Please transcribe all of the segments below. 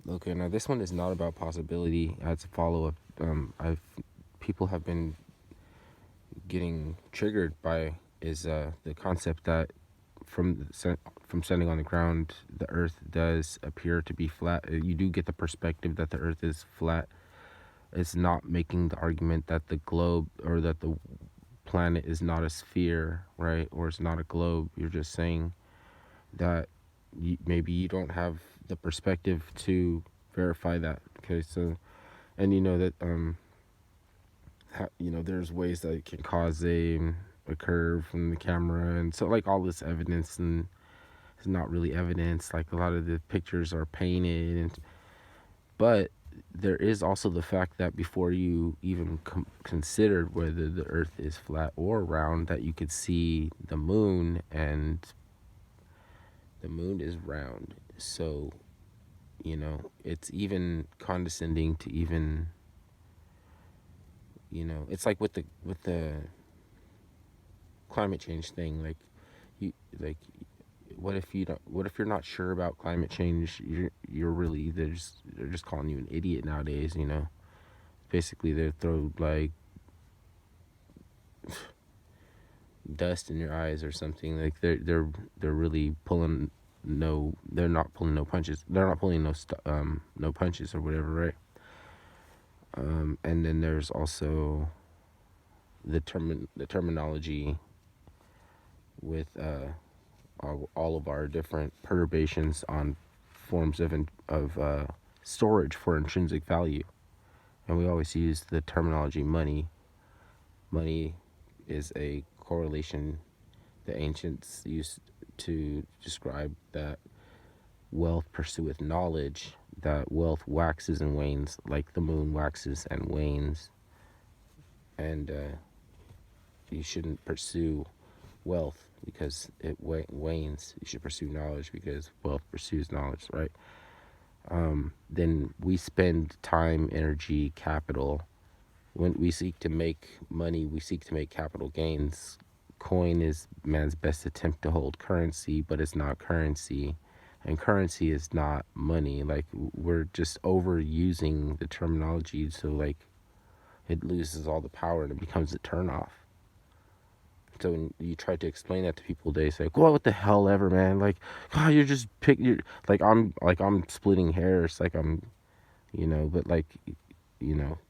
Okay, now this one is not about possibility. As a follow up, I've people have been getting triggered by is the concept that from standing on the ground, the Earth does appear to be flat. You do get the perspective that the Earth is flat. It's not making the argument that the globe or that the planet is not a sphere, right? Or it's not a globe. You're just saying that maybe you don't have the perspective to verify that. Okay, so and you know that there's ways that it can cause a curve from the camera, and so like all this evidence and it's not really evidence. Like a lot of the pictures are painted, but there is also the fact that before you even considered whether the Earth is flat or round, that you could see the moon, and the moon is round. So it's even condescending to even it's like with the climate change thing. Like you like what if you don't what if you're not sure about climate change? You're really they're just calling you an idiot nowadays. Basically they throw like dust in your eyes or something. Like they're really pulling no they're not pulling no punches. They're not pulling no punches or whatever, right? And then there's also the terminology with all of our different perturbations on forms of storage for intrinsic value. And we always use the terminology money. Money is a correlation the ancients used to describe that wealth pursueth knowledge, that wealth waxes and wanes like the moon waxes and wanes. And you shouldn't pursue wealth because it wanes. You should pursue knowledge because wealth pursues knowledge, right? Then we spend time, energy, capital. When we seek to make money, we seek to make capital gains. Coin is man's best attempt to hold currency, but it's not currency. And currency is not money. Like, we're just overusing the terminology, so like it loses all the power and it becomes a turnoff. So when you try to explain that to people, they say, "Well, what the hell ever, man? Like, God, you're just you're like I'm splitting hairs, like but like,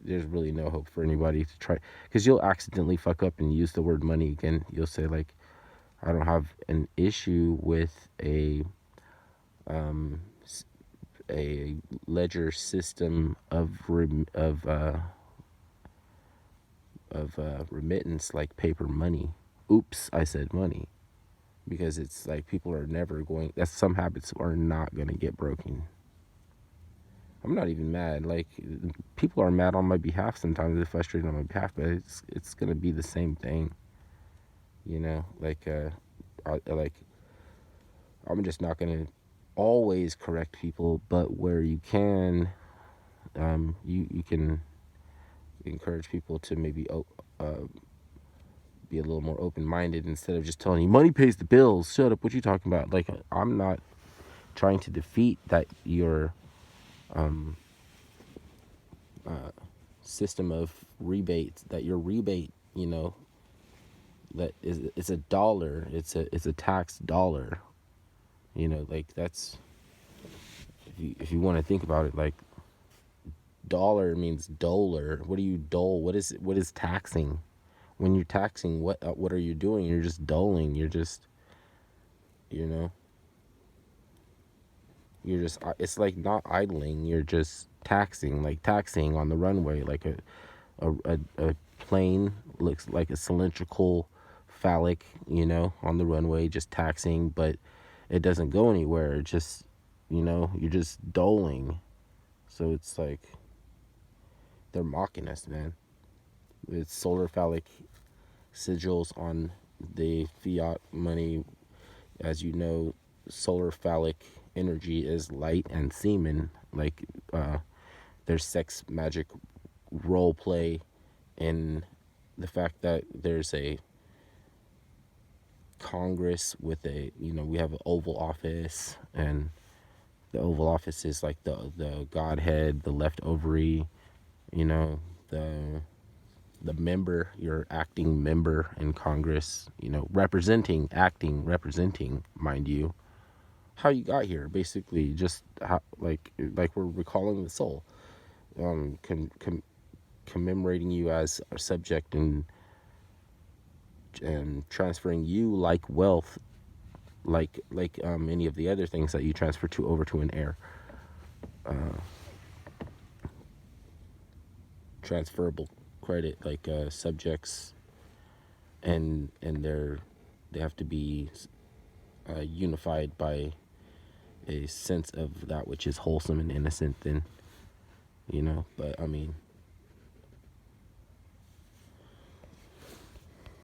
there's really no hope for anybody to try, because you'll accidentally fuck up and use the word money again. You'll say like, I don't have an issue with um a ledger system of remittance like paper money. Oops, I said money. Because it's like people are never going. That's some habits are not gonna get broken. I'm not even mad. Like, people are mad on my behalf sometimes. They're frustrated on my behalf, but it's gonna be the same thing. Like like I'm just not gonna always correct people, but where you can, you can encourage people to maybe be a little more open minded instead of just telling you money pays the bills. Shut up. What you talking about? Like, I'm not trying to defeat that your um, system of rebates, that your rebate, that is it's a dollar. It's a tax dollar. Like, that's, if you want to think about it, like, dollar means dollar. What do you dole? What is taxing? When you're taxing, what are you doing? You're just doling. You know you're just it's like not idling. You're just taxing, like taxing on the runway, like a plane looks like a cylindrical phallic, on the runway, just taxing, but it doesn't go anywhere. It just, you're just doling. So it's like they're mocking us, man. It's solar phallic sigils on the fiat money. As you know, solar phallic energy is light and semen. Like, there's sex magic role play in the fact that there's a Congress with we have an Oval Office, and The Oval Office is like the Godhead, the left ovary, you know, the member, your acting member in Congress, you know, representing, mind you, how you got here, basically, just how, like we're recalling the soul, um, com, com, commemorating you as a subject, and transferring you like wealth, like any of the other things that you transfer to over to an heir, transferable credit, like subjects, and they have to be unified by a sense of that which is wholesome and innocent. Then, you know, but I mean,